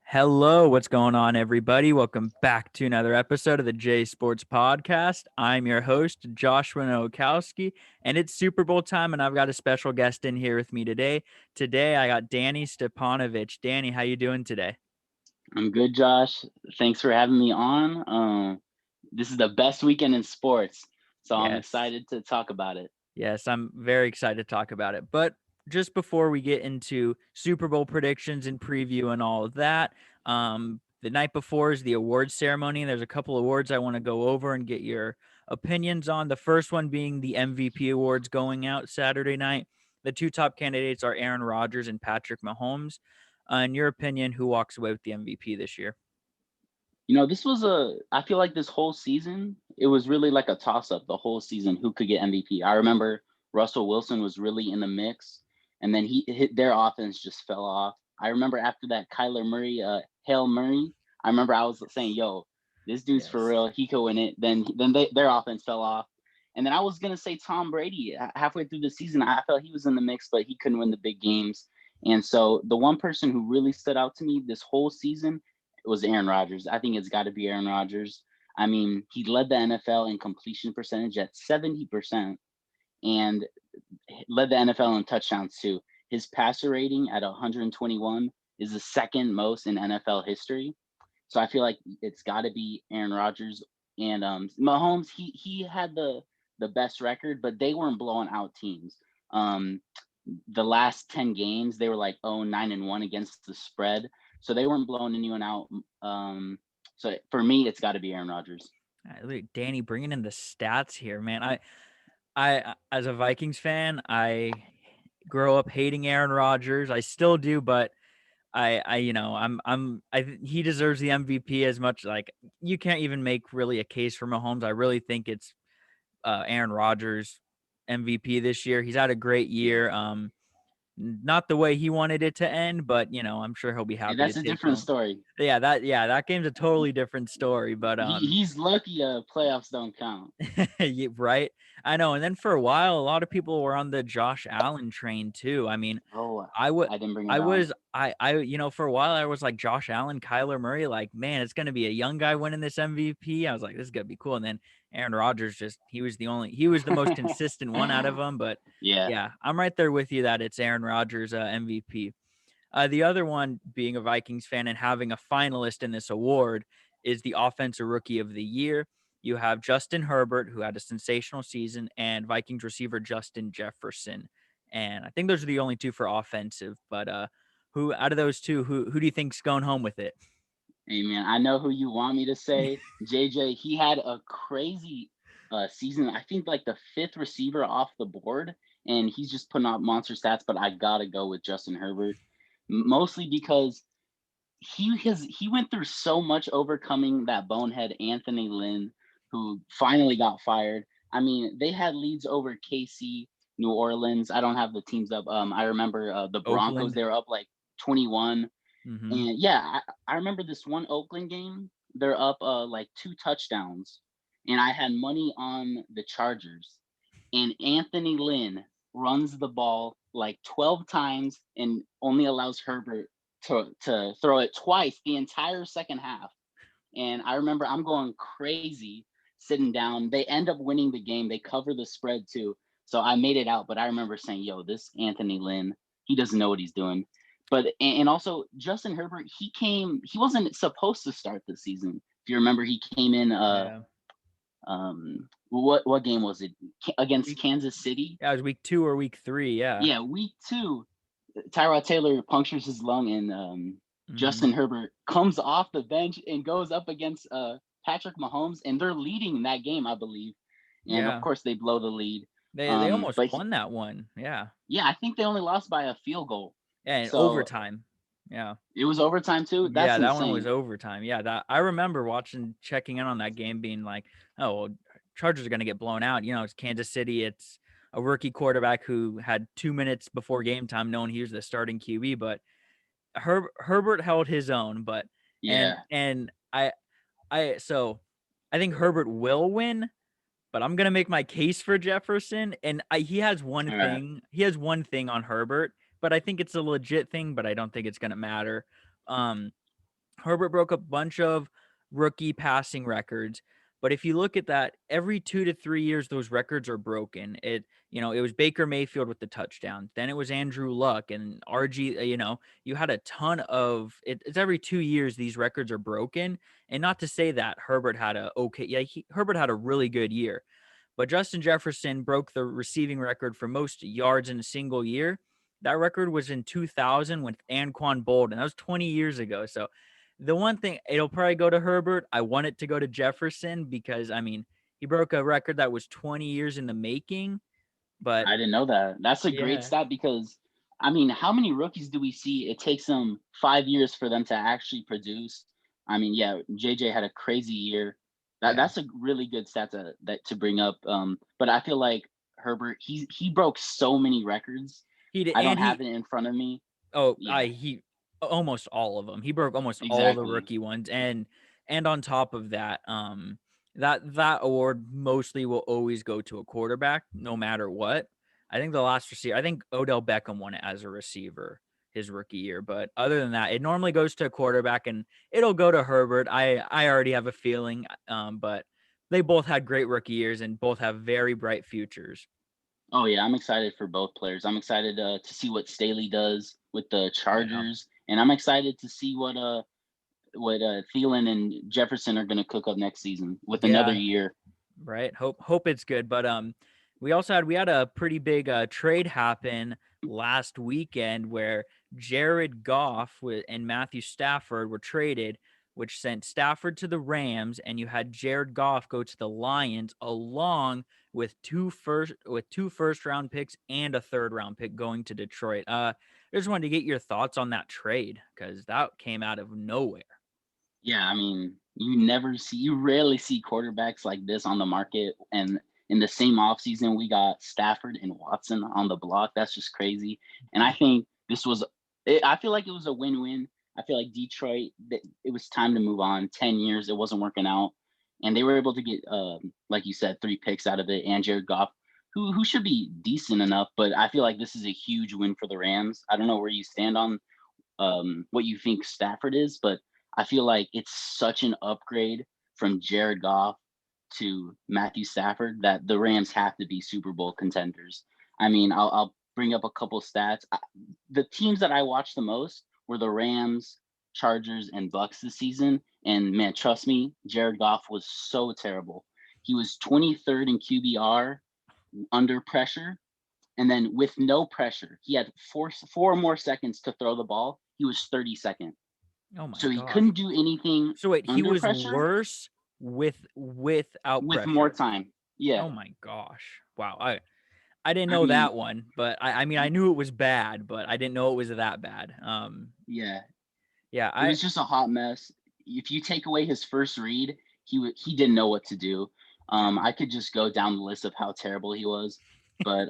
Hello, what's going on, everybody? Welcome back to another episode of the J Sports Podcast. I'm your host, Joshua Nowakowski, and it's Super Bowl time, and I've got a special guest in here with me today. Today, I got Danny Stipanovich. Danny, how you doing today? I'm good, Josh. Thanks for having me on. This is the best weekend in sports, so I'm Yes. excited to talk about it. Yes, I'm very excited to talk about it. But just before we get into Super Bowl predictions and preview and all of that, the night before is the awards ceremony. There's a couple awards I want to go over and get your opinions on. The first one being the MVP awards going out Saturday night. The two top candidates are Aaron Rodgers and Patrick Mahomes. In your opinion, who walks away with the MVP this year? I feel like this whole season, it was really like a toss up the whole season who could get MVP. I remember Russell Wilson was really in the mix, and then he hit their offense just fell off. I remember after that Kyler Murray, Hail Murray, I remember I was saying, yo, this dude's for Yes. real. He could win it. Then their offense fell off. And then I was gonna say Tom Brady halfway through the season. I felt he was in the mix, but he couldn't win the big games. And so the one person who really stood out to me this whole season was Aaron Rodgers. I think it's got to be Aaron Rodgers. I mean, he led the NFL in completion percentage at 70% and led the NFL in touchdowns too. His passer rating at 121 is the second most in NFL history. So I feel like it's got to be Aaron Rodgers and Mahomes. He had the best record, but they weren't blowing out teams. Um, the last 10 games, they were like 9-1 against the spread. So they weren't blowing anyone out. So for me, it's got to be Aaron Rodgers. Look, Danny bringing in the stats here, man. I as a Vikings fan, I grow up hating Aaron Rodgers. I still do, but he deserves the MVP as much. Like, you can't even make really a case for Mahomes. I really think it's Aaron Rodgers MVP this year. He's had a great Yeah. year. Not the way he wanted it to end, but I'm sure he'll be And happy to that's a take different home. story. That game's a totally different story, but He's lucky playoffs don't count. right? I know. And then for a while, a lot of people were on the Josh Allen train too. I mean, Oh, I would. I didn't bring it I on. was for a while I was like Josh Allen, Kyler Murray, like, man, it's gonna be a young guy winning this MVP. I was like, this is gonna be cool. And then Aaron Rodgers, just he was the most consistent one out of them. But Yeah. yeah, I'm right there with you that it's Aaron Rodgers MVP. The other one, being a Vikings fan and having a finalist in this award, is the Offensive Rookie of the Year. You have Justin Herbert, who had a sensational season, and Vikings receiver Justin Jefferson. And I think those are the only two for offensive. But who out of those two, who do you think's going home with it? Hey man, I know who you want me to say. JJ, he had a crazy season. I think like the fifth receiver off the board, and he's just putting out monster stats. But I gotta go with Justin Herbert, mostly because he went through so much overcoming that bonehead Anthony Lynn, who finally got fired. I mean, they had leads over KC, New Orleans. I don't have the teams up. I remember the Broncos. Oakland. They were up like 21. Mm-hmm. And yeah, I remember this one Oakland game. They're up like 2 touchdowns, and I had money on the Chargers. And Anthony Lynn runs the ball like 12 times and only allows Herbert to throw it twice the entire second half. And I remember I'm going crazy sitting down. They end up winning the game. They cover the spread too. So I made it out. But I remember saying, yo, this Anthony Lynn, he doesn't know what he's doing. But and also Justin Herbert, he wasn't supposed to start the season. If you remember, he came in Yeah. what game was it? Against Week, Kansas City? yeah, it was week 2 or week 3. Yeah. Yeah, week 2. Tyrod Taylor punctures his lung, and Mm-hmm. Justin Herbert comes off the bench and goes up against Patrick Mahomes, and they're leading that game, I believe. And of Yeah. course, they blow the lead. They almost But won that one. Yeah. yeah, I think they only lost by a field goal. Yeah, in So overtime. Yeah. it was overtime too. Yeah, That's that one was insane. overtime. Yeah, that I remember checking in on that game, being like, "Oh, well, Chargers are going to get blown out." It's Kansas City. It's a rookie quarterback who had 2 minutes before game time, knowing he was the starting QB. But Herbert held his own. But Yeah. and so I think Herbert will win. But I'm gonna make my case for Jefferson, and he has one All right. thing. He has one thing on Herbert, but I think it's a legit thing. But I don't think it's gonna matter. Um, Herbert broke a bunch of rookie passing records. But if you look at that, every 2 to 3 years, those records are broken. It was Baker Mayfield with the touchdown. Then it was Andrew Luck and RG. You had a ton of it. It's every 2 years these records are broken. And not to say that Herbert had Herbert had a really good year, but Justin Jefferson broke the receiving record for most yards in a single year. That record was in 2000 with Anquan Boldin. That was 20 years ago. So the one thing, it'll probably go to Herbert. I want it to go to Jefferson because, he broke a record that was 20 years in the making. But I didn't know that. That's a great yeah, stat because I mean, how many rookies do we see? It takes them 5 years for them to actually produce. I mean, yeah, JJ had a crazy year. yeah, That's a really good stat to bring up. But I feel like Herbert, he broke so many records. he did. I don't And have it in front of me. Yeah, he almost all of them. He broke almost all the exactly. rookie ones, and on top of that, that award mostly will always go to a quarterback, no matter what. I think the last receiver, I think Odell Beckham won it as a receiver his rookie year, but other than that, it normally goes to a quarterback, and it'll go to Herbert. I already have a feeling, but they both had great rookie years and both have very bright futures. Oh yeah, I'm excited for both players. I'm excited to see what Staley does with the Yeah, Chargers, and I'm excited to see what Thielen and Jefferson are going to cook up next season with another yeah. year. Right. Hope it's good. But we had a pretty big trade happen last weekend where Jared Goff and Matthew Stafford were traded, which sent Stafford to the Rams, and you had Jared Goff go to the Lions along with two first round picks and a third round pick going to Detroit. I just wanted to get your thoughts on that trade because that came out of nowhere. Yeah, I mean, you rarely see quarterbacks like this on the market. And in the same offseason, we got Stafford and Watson on the block. That's just crazy. And I think I feel like it was a win win. I feel like Detroit, it was time to move on. 10 years, it wasn't working out. And they were able to get, like you said, 3 picks out of it and Jared Goff, who should be decent enough. But I feel like this is a huge win for the Rams. I don't know where you stand on what you think Stafford is, but I feel like it's such an upgrade from Jared Goff to Matthew Stafford that the Rams have to be Super Bowl contenders. I mean, I'll bring up a couple stats. The teams that I watched the most were the Rams, Chargers, and Bucs this season. And man, trust me, Jared Goff was so terrible. He was 23rd in QBR under pressure, and then with no pressure, he had four more seconds to throw the ball. He was 32nd. Oh my So he gosh. couldn't do anything So wait, he under was pressure worse without with more pressure. time. Yeah. Oh my gosh. Wow. I didn't I know mean, that one, but I knew it was bad, but I didn't know it was that bad. yeah, Yeah, it I was just a hot mess. If you take away his first read, he didn't know what to do. yeah. I could just go down the list of how terrible he was, but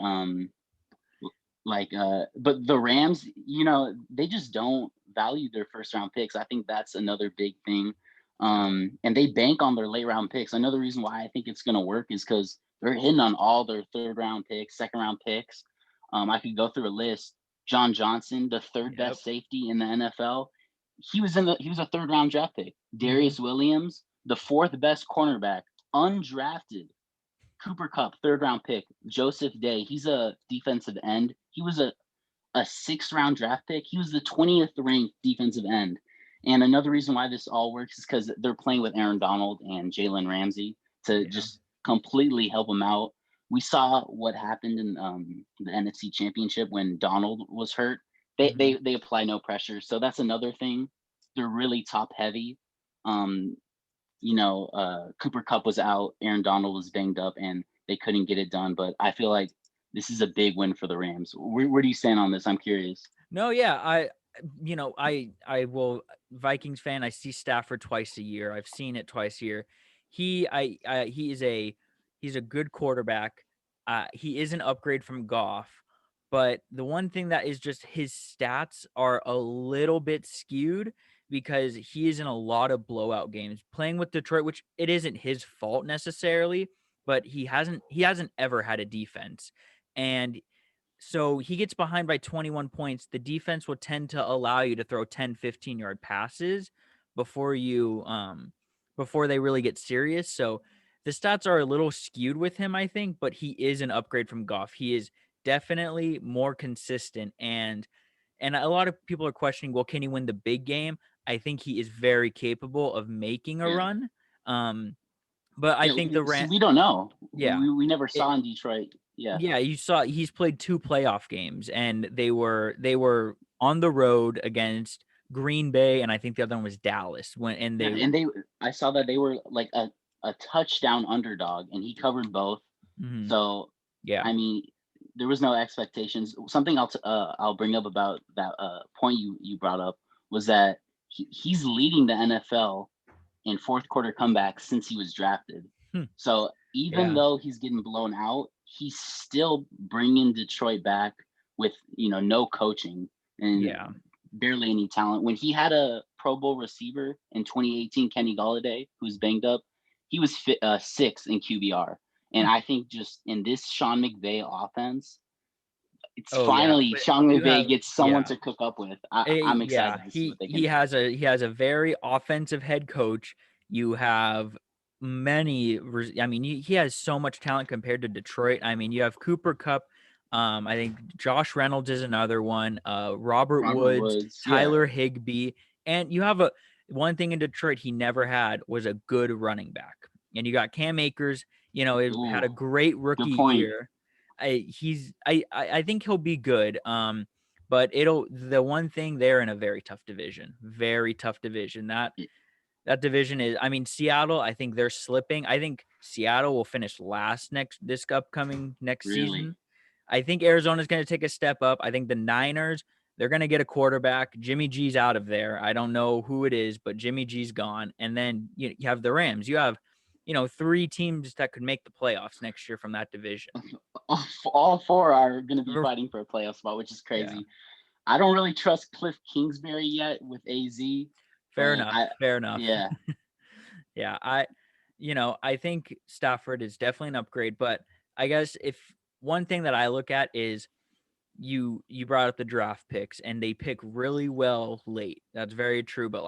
but the Rams, they just don't value their first round picks. I think that's another big thing. And they bank on their late round picks. Another reason why I think it's going to work is because they're hitting on all their third round picks, second round picks. I could go through a list. John Johnson, the third Yep. best safety in the NFL, he was a third round draft pick. Hmm. Darius Williams, the fourth best cornerback, undrafted. Cooper Cup, third round pick. Joseph Day, he's a defensive end. He was a sixth round draft pick. He was the 20th ranked defensive end. And another reason why this all works is because they're playing with Aaron Donald and Jalen Ramsey to Yeah. just completely help them out. We saw what happened in the NFC Championship when Donald was hurt. Hmm. They apply no pressure, so that's another thing. They're really top heavy. Um, Cooper Cup was out, Aaron Donald was banged up, and they couldn't get it done. But I feel like this is a big win for the Rams. Where do you stand on this? I'm curious. No, yeah, I will Vikings fan. I see Stafford twice a year. I've seen it twice a year. He is he's a good quarterback. He is an upgrade from Goff, but the one thing that is just his stats are a little bit skewed because he is in a lot of blowout games playing with Detroit, which it isn't his fault necessarily, but he hasn't ever had a defense. And so he gets behind by 21 points. The defense will tend to allow you to throw 10, 15-yard passes. before they really get serious. So the stats are a little skewed with him, I think, but he is an upgrade from Goff. He is definitely more consistent, and a lot of people are questioning, well, can he win the big game? I think he is very capable of making a Really? run. But I Yeah. think See, we don't know. yeah, We never it, saw in Detroit. Yeah. yeah, you saw he's played 2 playoff games, and they were on the road against Green Bay, and I think the other one was Dallas when and Yeah. they And I saw that they were like a touchdown underdog, and he covered both. mhm, So, yeah. I mean, there was no expectations. Something I'll bring up about that point you brought up was that he's leading the NFL in fourth quarter comebacks since he was drafted. Hmm, So even yeah, though he's getting blown out, he's still bringing Detroit back with no coaching and yeah. barely any talent. When he had a Pro Bowl receiver in 2018, Kenny Galladay, who's banged up, he was sixth in QBR. And Hmm. I think just in this Sean McVay offense, it's Oh, yeah, finally but Sean you McVay have gets someone yeah. to cook up with. I'm Yeah, excited to see he what they can he do. has a very offensive head coach. You have I mean, he has so much talent compared to Detroit. I mean, you have Cooper Cup. I think Josh Reynolds is another one. Robert Robert Woods, Woods, yeah. Tyler Higbee, and you have a one thing in Detroit he never had was a good running back. And you got Cam Akers. It had a Ooh, great good rookie point. year. I think he'll be good. But the one thing, they're in a very tough division. Very tough division. That division is, I mean, Seattle, I think they're slipping. I think Seattle will finish last this upcoming next Really? season. I think Arizona's going to take a step up. I think the Niners, they're going to get a quarterback. Jimmy G's out of there. I don't know who it is, but Jimmy G's gone. And then you have the Rams. You have, 3 teams that could make the playoffs next year from that division. All four are going to be fighting for a playoff spot, which is Yeah. crazy. I don't really trust Cliff Kingsbury yet with AZ, Fair but enough. Fair enough. yeah, Yeah, I think Stafford is definitely an upgrade, but I guess if one thing that I look at is you brought up the draft picks and they pick really well late. That's very true, but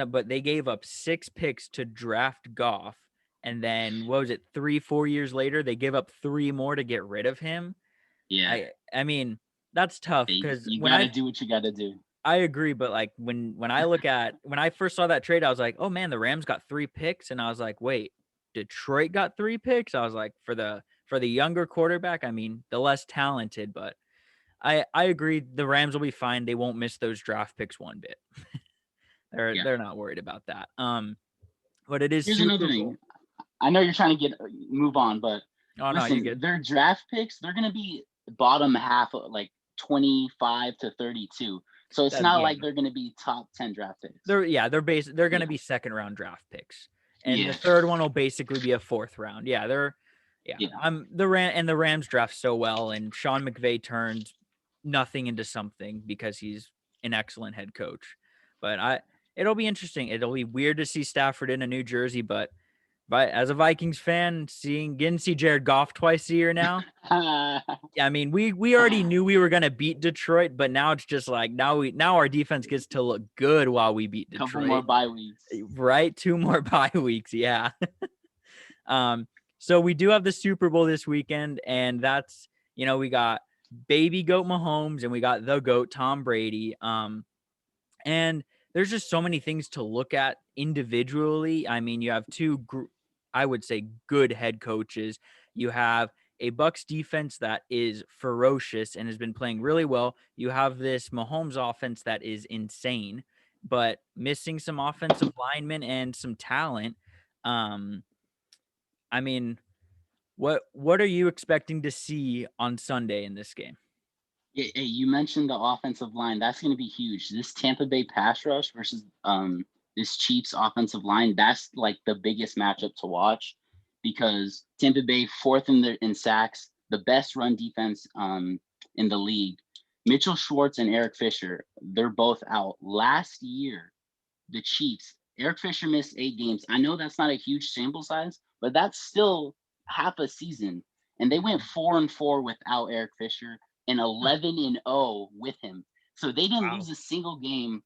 but they gave up 6 picks to draft Goff, and then what was it, 3-4 years later they give up 3 more to get rid of him. yeah. I mean, that's tough because You got to do what you got to do. I agree, but when I first saw that trade, I was like, "Oh man, the Rams got 3 picks," and I was like, "Wait, Detroit got 3 picks?" I was like, "For the younger quarterback, I mean, the less talented," but I agree. The Rams will be fine. They won't miss those draft picks one bit. They're Yeah. they're not worried about that. But it is Here's another Super thing. Bowl. I know you're trying to move on, but Oh no, you're listen, good. their draft picks, they're going to be bottom half, like 25 to 32. So it's not Yeah, like they're going to be top 10 draft picks. they're going to Yeah. be second round draft picks, and the Yeah. third one will basically be a fourth round. Yeah. Yeah. The Rams draft so well, and Sean McVay turned nothing into something because he's an excellent head coach. But it'll be interesting. It'll be weird to see Stafford in a New Jersey, but as a Vikings fan, getting to see Jared Goff twice a year now. I mean, we already knew we were gonna beat Detroit, but now it's just like now our defense gets to look good while we beat Couple more Detroit. bye weeks. Right? 2 more bye weeks, yeah. um, so we do have the Super Bowl this weekend, and that's we got baby goat Mahomes and we got the goat Tom Brady. And there's just so many things to look at individually. I mean, you have I would say, good head coaches. You have a Bucs defense that is ferocious and has been playing really well. You have this Mahomes offense that is insane, but missing some offensive linemen and some talent. Um, I mean, what are you expecting to see on Sunday in this game? Hey, you mentioned the offensive line. That's going to be huge. This Tampa Bay pass rush versus this Chiefs offensive line. That's like the biggest matchup to watch because Tampa Bay fourth in sacks, the best run defense in the league. Mitchell Schwartz and Eric Fisher, they're both out. Last year, the Chiefs, Eric Fisher missed 8 games. I know that's not a huge sample size, but that's still half a season. And they went 4-4 without Eric Fisher and 11-0 with him. So they didn't Wow. lose a single game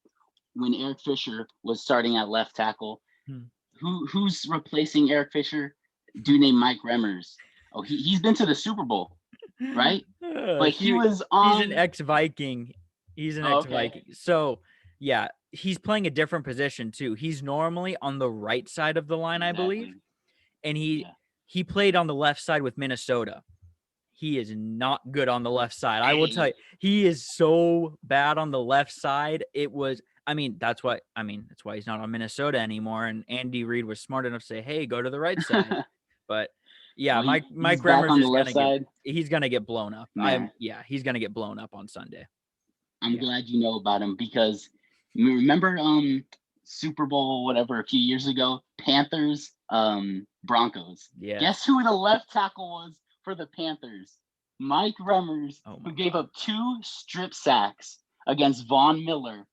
when Eric Fisher was starting at left tackle. Hmm. Who's replacing Eric Fisher? Dude named Mike Remmers. Oh, he's been to the Super Bowl, right? But he was He's an on. ex-Viking. He's an Oh, okay, ex-Viking. So yeah, he's playing a different position too. He's normally on the right side of the line, I believe, exactly. and Yeah. he played on the left side with Minnesota. He is not good on the left side. I will tell Hey, you, he is so bad on the left side. That's why he's not on Minnesota anymore. And Andy Reid was smart enough to say, "Hey, go to the right side." But yeah, well, Mike he's back Remmers on the is left side. he's gonna get blown up. Man, He's gonna get blown up on Sunday. I'm Yeah. glad you know about him because remember Super Bowl whatever a few years ago, Panthers Broncos. Guess Yes. who the left tackle was for the Panthers? Mike Remmers, Oh who my gave God. up 2 strip sacks against Von Miller,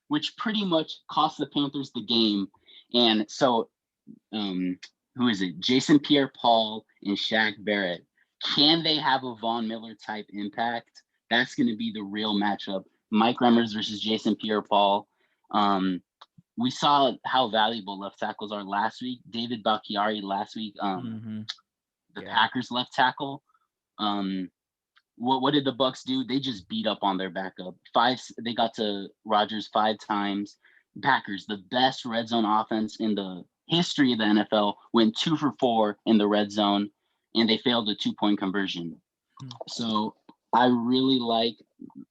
which pretty much cost the Panthers the game. And so who is it? Jason Pierre-Paul and Shaq Barrett. Can they have a Von Miller type impact? That's going to be the real matchup. Mike Remmers versus Jason Pierre-Paul. We saw how valuable left tackles are last week. David Bakhtiari last week, Mm-hmm. the Yeah. Packers left tackle. What did the Bucs do? They just beat up on their backup. They got to Rodgers 5 times. Packers, the best red zone offense in the history of the NFL, went 2 for 4 in the red zone, and they failed a 2-point conversion. Hmm. So I really like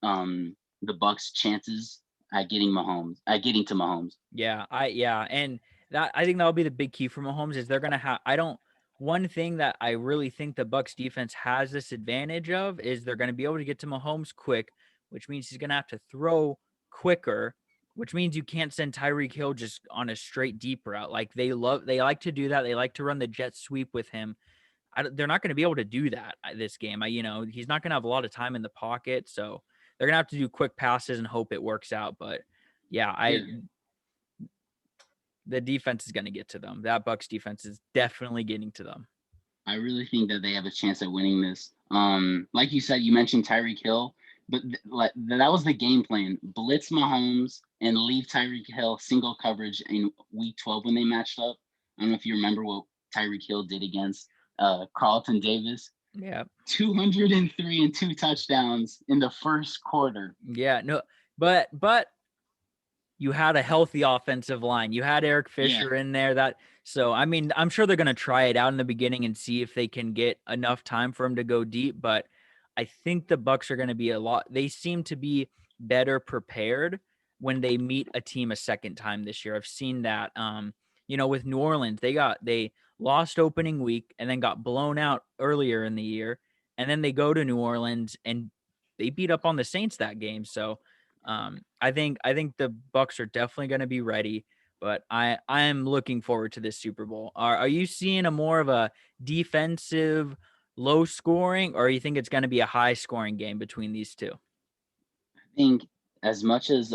the Bucs' chances at getting to Mahomes. Yeah, and that I think that'll be the big key for Mahomes is they're gonna have. One thing that I really think the Bucs defense has this advantage of is they're gonna be able to get to Mahomes quick, which means he's gonna have to throw quicker, which means you can't send Tyreek Hill just on a straight deep route. Like they like to do that. They like to run the jet sweep with him. They're not going to be able to do that this game. He's not going to have a lot of time in the pocket, so they're going to have to do quick passes and hope it works out. But yeah, Yeah, the defense is going to get to them. That Bucs defense is definitely getting to them. I really think that they have a chance at winning this. Like you said, you mentioned Tyreek Hill, but that was the game plan: blitz Mahomes and leave Tyreek Hill single coverage in Week 12 when they matched up. I don't know if you remember what Tyreek Hill did against Carlton Davis. Yeah. 203 and 2 touchdowns in the first quarter. Yeah, no, but you had a healthy offensive line. You had Eric Yeah, Fisher in there. I'm sure they're going to try it out in the beginning and see if they can get enough time for him to go deep. But I think the Bucs are going to be they seem to be better prepared when they meet a team a second time this year. I've seen that. With New Orleans, they lost opening week and then got blown out earlier in the year. And then they go to New Orleans and they beat up on the Saints that game. So, I think the Bucs are definitely going to be ready, but I am looking forward to this Super Bowl. Are you seeing a more of a defensive, low scoring, or you think it's going to be a high scoring game between these two? I think as much as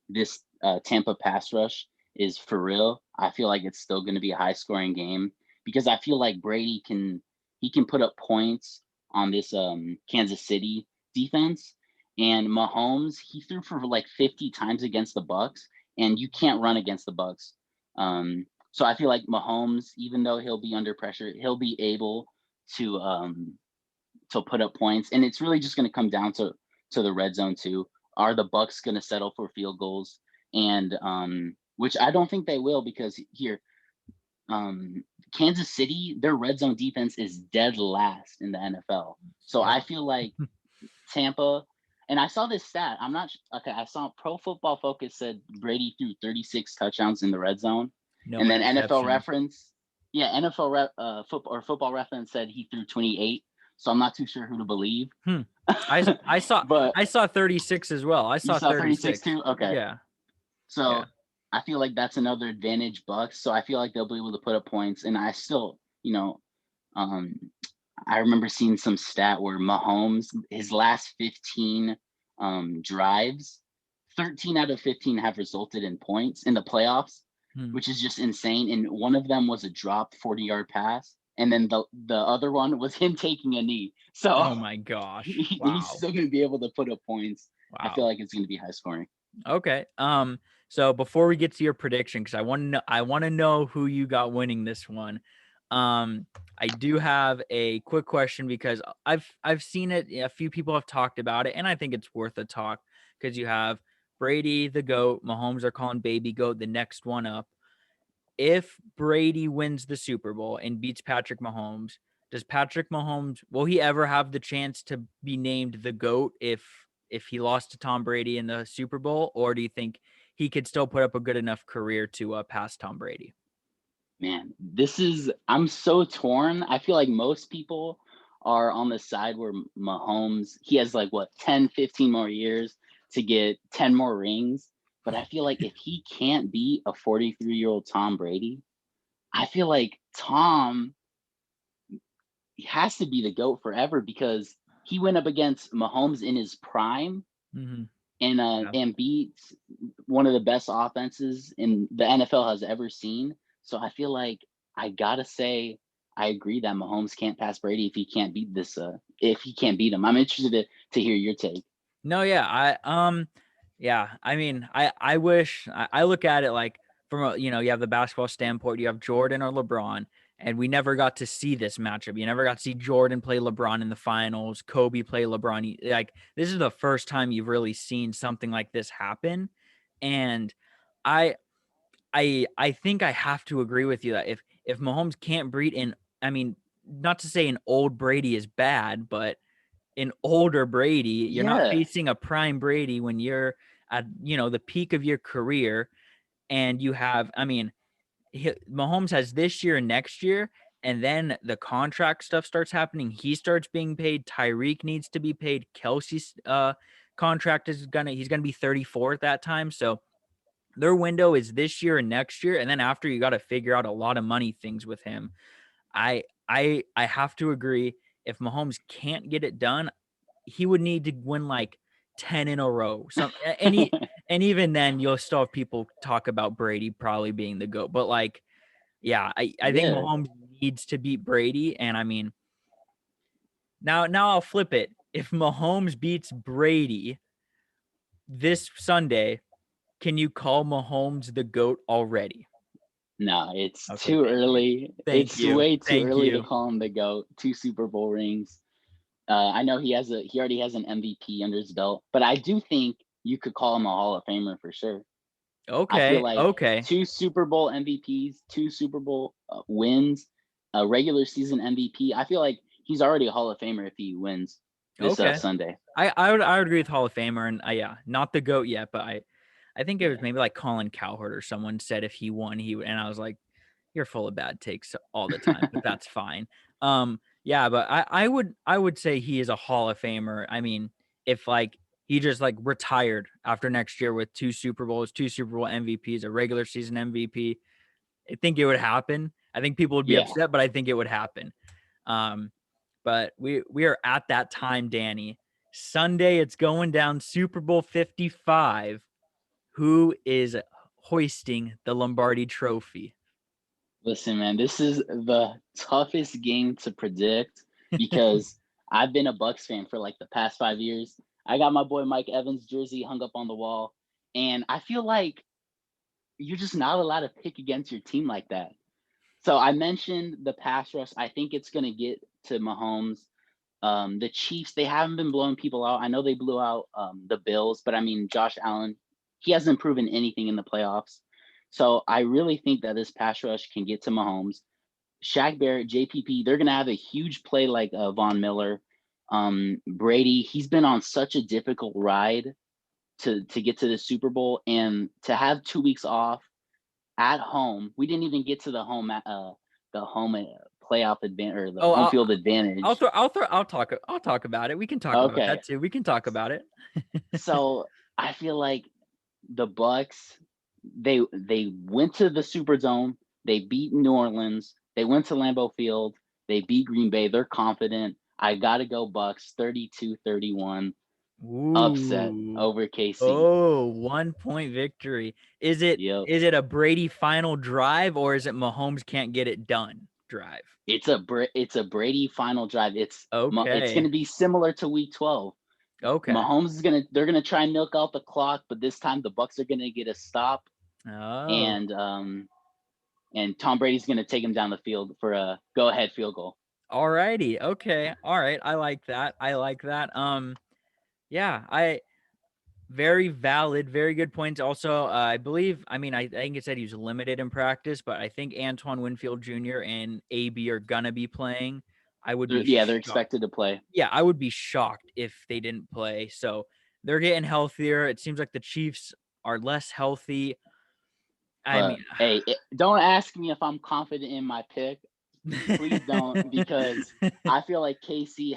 this Tampa pass rush is for real, I feel like it's still going to be a high scoring game because I feel like Brady can put up points on this Kansas City defense, and Mahomes he threw for like 50 times against the Bucs, and you can't run against the Bucs. So I feel like Mahomes, even though he'll be under pressure, he'll be able to put up points, and it's really just going to come down to the red zone too. Are the Bucs going to settle for field goals? And which I don't think they will because here, Kansas City, their red zone defense is dead last in the NFL. So Yep. I feel like Tampa, and I saw this stat. I'm not okay. I saw Pro Football Focus said Brady threw 36 touchdowns in the red zone, No and then NFL interceptions. Reference, yeah, Football Reference said he threw 28. So I'm not too sure who to believe. I saw But I saw 36 as well. I you saw saw 36 36. too? Okay. Yeah. So Yeah. I feel like that's another advantage Bucks. So I feel like they'll be able to put up points. And I still, um, I remember seeing some stat where Mahomes, his last 15 drives, 13 out of 15 have resulted in points in the playoffs, Hmm. which is just insane. And one of them was a dropped 40-yard pass. And then the other one was him taking a knee. So Oh my gosh. he's Wow. still going to be able to put up points. I feel Wow. like it's going to be high scoring. Okay. So before we get to your prediction, because I want to know who you got winning this one. I do have a quick question because I've seen it. A few people have talked about it, and I think it's worth a talk because you have Brady the GOAT. Mahomes are calling baby GOAT the next one up. If Brady wins the Super Bowl and beats Patrick Mahomes, does Patrick Mahomes will he ever have the chance to be named the GOAT if he lost to Tom Brady in the Super Bowl, or do you think he could still put up a good enough career to pass Tom Brady? Man, I'm so torn. I feel like most people are on the side where Mahomes, he has like what, 10, 15 more years to get 10 more rings. But I feel like if he can't beat a 43-year-old Tom Brady, I feel like Tom has to be the GOAT forever because he went up against Mahomes in his prime Mm-hmm. Yeah. and beat one of the best offenses in the NFL has ever seen. So I feel like I gotta say I agree that Mahomes can't pass Brady if he can't beat this. If he can't beat him, I'm interested to hear your take. No, yeah, yeah. I mean, I wish I look at it like from you have the basketball standpoint, you have Jordan or LeBron, and we never got to see this matchup. You never got to see Jordan play LeBron in the finals, Kobe play LeBron. Like this is the first time you've really seen something like this happen, and I I think I have to agree with you that if Mahomes can't beat in, I mean, not to say an old Brady is bad, but an older Brady. You're not Yeah, facing a prime Brady when you're at, the peak of your career. And you have, I mean, Mahomes has this year and next year. And then the contract stuff starts happening. He starts being paid. Tyreek needs to be paid. Kelsey's contract he's gonna be 34 at that time. So their window is this year and next year. And then after you got to figure out a lot of money things with him. I have to agree. If Mahomes can't get it done, he would need to win like 10 in a row. And even then you'll still have people talk about Brady probably being the GOAT. But like, yeah, I think yeah. Mahomes needs to beat Brady. And I mean, now I'll flip it. If Mahomes beats Brady this Sunday, can you call Mahomes the GOAT already? No, it's Okay, too thank you. early. Thank It's you. way too Thank early to you. call him the GOAT. Two Super Bowl rings. I know he already has an MVP under his belt, but I do think you could call him a Hall of Famer for sure. I feel Okay, like okay, two Super Bowl MVPs, two Super Bowl wins, a regular season MVP. I feel like he's already a Hall of Famer if he wins this okay. Sunday. I would agree with Hall of Famer, and yeah, not the GOAT yet, but I think it was Yeah. maybe like Colin Cowherd or someone said if he won, he would, and I was like, you're full of bad takes all the time, but that's fine. Yeah, but I would say he is a Hall of Famer. I mean, if like he just like retired after next year with two Super Bowls, two Super Bowl MVPs, a regular season MVP, I think it would happen. I think people would be Yeah. upset, but I think it would happen. Um, but we are at that time, Danny. Sunday, it's going down Super Bowl 55. Who is hoisting the Lombardi Trophy? Listen, man, this is the toughest game to predict because I've been a Bucs fan for like the past 5 years. I got my boy Mike Evans jersey hung up on the wall, and I feel like you're just not allowed to pick against your team like that. So I mentioned the pass rush. I think it's going to get to Mahomes. The Chiefs, they haven't been blowing people out. I know they blew out the Bills, but I mean, Josh Allen, he hasn't proven anything in the playoffs. So I really think that this pass rush can get to Mahomes. Shaq Barrett, JPP, they're going to have a huge play like Von Miller. Brady, he's been on such a difficult ride to get to the Super Bowl and to have 2 weeks off at home. We didn't even get to the home playoff advantage or the Oh, home I'll field I'll advantage. throw I'll throw I'll talk about it. We can talk about Okay, that too. We can talk about it. so I feel like the Bucks they went to the Superdome, they beat New Orleans, they went to Lambeau Field, they beat Green Bay. They're confident. I gotta go Bucks 32-31 upset Ooh. over KC. Oh, 1 point victory. Is it Yep. is it a Brady final drive or is it Mahomes can't get it done drive? It's a Brady final drive. It's Okay. gonna be similar to Week 12. Okay. Mahomes they're gonna try and milk out the clock, but this time the Bucs are gonna get a stop, Oh. and Tom Brady's gonna take him down the field for a go-ahead field goal. Alrighty. Okay. All right. I like that. I like that. Yeah, very valid, very good points. Also, I believe, I mean, I think it said he was limited in practice, but I think Antoine Winfield Jr. and AB are gonna be playing. I would be They're shocked. expected to play. Yeah, I would be shocked if they didn't play. So they're getting healthier. It seems like the Chiefs are less healthy. I But mean, hey, don't ask me if I'm confident in my pick. Please don't, because I feel like KC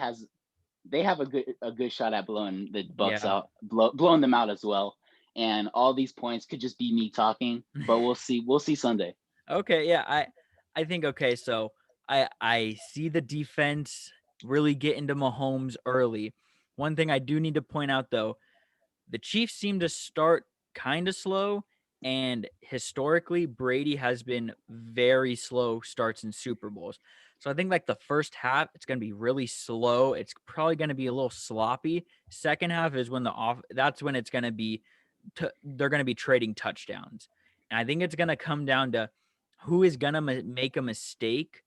they have a good shot at blowing the Bucs yeah. out, blowing them out as well. And all these points could just be me talking, but we'll see. We'll see Sunday. Okay, yeah, I think okay, so I see the defense really get into Mahomes early. One thing I do need to point out though, the Chiefs seem to start kind of slow, and historically Brady has been very slow starts in Super Bowls. So I think like the first half it's going to be really slow. It's probably going to be a little sloppy. Second half is when that's when it's going to be they're going to be trading touchdowns. And I think it's going to come down to who is going to make a mistake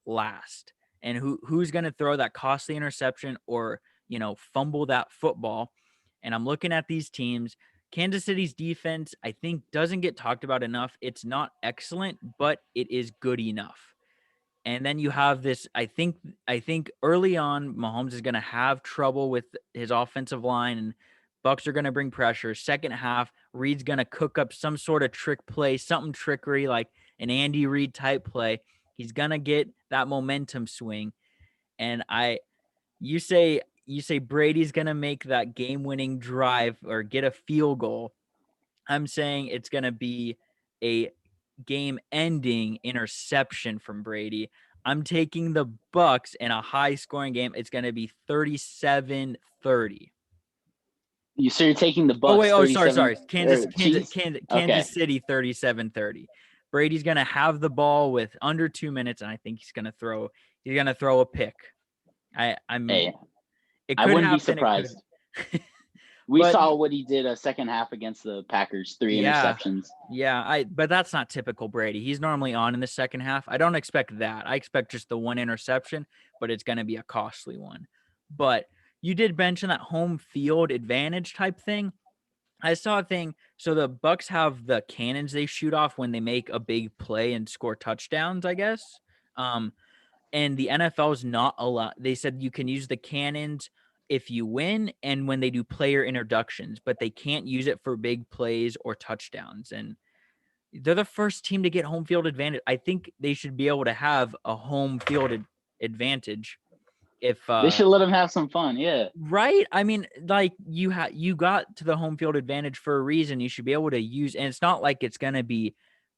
last, and who's going to throw that costly interception or, fumble that football. And I'm looking at these teams. Kansas City's defense, I think, doesn't get talked about enough. It's not excellent, but it is good enough. And then you have this, I think early on Mahomes is going to have trouble with his offensive line, and Bucs are going to bring pressure. Second half, Reed's going to cook up some sort of trick play, something trickery like an Andy Reid type play. He's going to get that momentum swing. And you say Brady's going to make that game-winning drive or get a field goal. I'm saying it's going to be a game-ending interception from Brady. I'm taking the Bucs in a high-scoring game. It's going to be 37-30. You're taking the Oh wait, Bucs oh sorry, 37 sorry. Kansas or Kansas Chiefs. Kansas Okay. Kansas City 37-30. Brady's going to have the ball with under 2 minutes, and I think he's going to throw a pick. I'm Hey, It I could wouldn't be happen, it could. surprised. We But saw what he did a second half against the Packers, 3 yeah. interceptions. Yeah, but that's not typical Brady. He's normally on in the second half. I don't expect that. I expect just the one interception, but it's going to be a costly one. But you did mention that home field advantage type thing. I saw a thing. So the Bucks have the cannons they shoot off when they make a big play and score touchdowns, I guess. Um, and the NFL is not allowed. They said you can use the cannons if you win and when they do player introductions, but they can't use it for big plays or touchdowns. And they're the first team to get home field advantage. I think they should be able to have a home field advantage if They should let him have some fun. Yeah. right. I mean, like you got to the home field advantage for a reason. You should be able to use, and it's not like it's going to be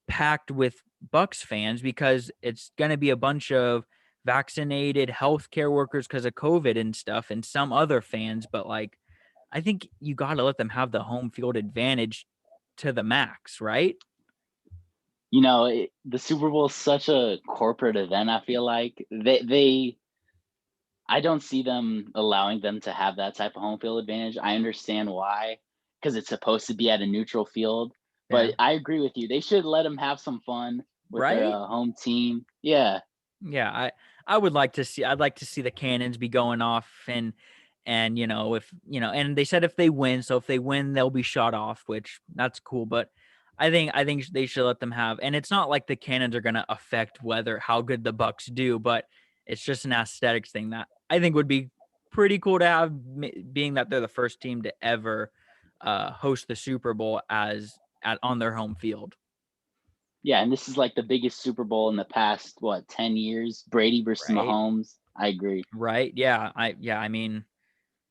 packed with Bucks fans because it's going to be a bunch of vaccinated healthcare workers because of COVID and stuff, and some other fans. But like, I think you got to let them have the home field advantage to the max, right? The Super Bowl is such a corporate event. I feel like I don't see them allowing them to have that type of home field advantage. I understand why, because it's supposed to be at a neutral field. Yeah. But I agree with you. They should let them have some fun with their Right? home team. Yeah. Yeah, I would like to see I'd like to see the cannons be going off, and if and they said if they win, so if they win they'll be shot off, which that's cool, but I think they should let them have, and it's not like the cannons are going to affect whether how good the Bucks do, but it's just an aesthetics thing that I think would be pretty cool to have, being that they're the first team to ever host the Super Bowl on their home field. Yeah. And this is like the biggest Super Bowl in the past, 10 years? Brady versus Right? Mahomes. I agree. Right? I mean,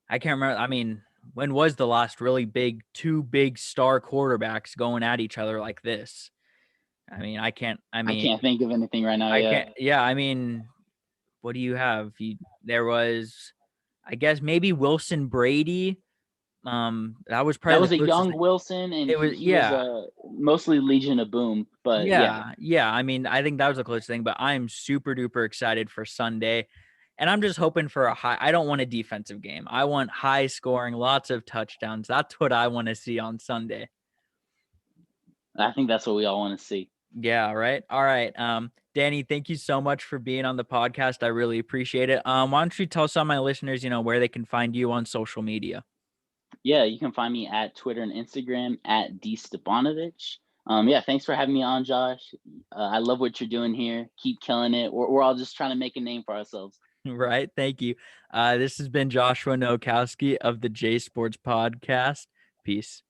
I can't remember. I mean, when was the last really two big star quarterbacks going at each other like this? I mean, I can't. I I mean, can't think of anything right now. I Yeah. can't. Yeah, I mean, what do you have? There was, I guess, maybe Wilson Brady. That was That probably was the a closest young thing. Wilson, and It was, he was yeah, mostly Legion of Boom. But yeah, yeah. I mean, I think that was the closest thing. But I'm super duper excited for Sunday. And I'm just hoping for I don't want a defensive game. I want high scoring, lots of touchdowns. That's what I want to see on Sunday. I think that's what we all want to see. Yeah, right. All right. Danny, thank you so much for being on the podcast. I really appreciate it. Why don't you tell some of my listeners, where they can find you on social media? Yeah, you can find me at Twitter and Instagram at D Stipanovich. Yeah, thanks for having me on, Josh. I love what you're doing here. Keep killing it. We're all just trying to make a name for ourselves. Right. Thank you. This has been Joshua Nowakowski of the J Sports Podcast. Peace.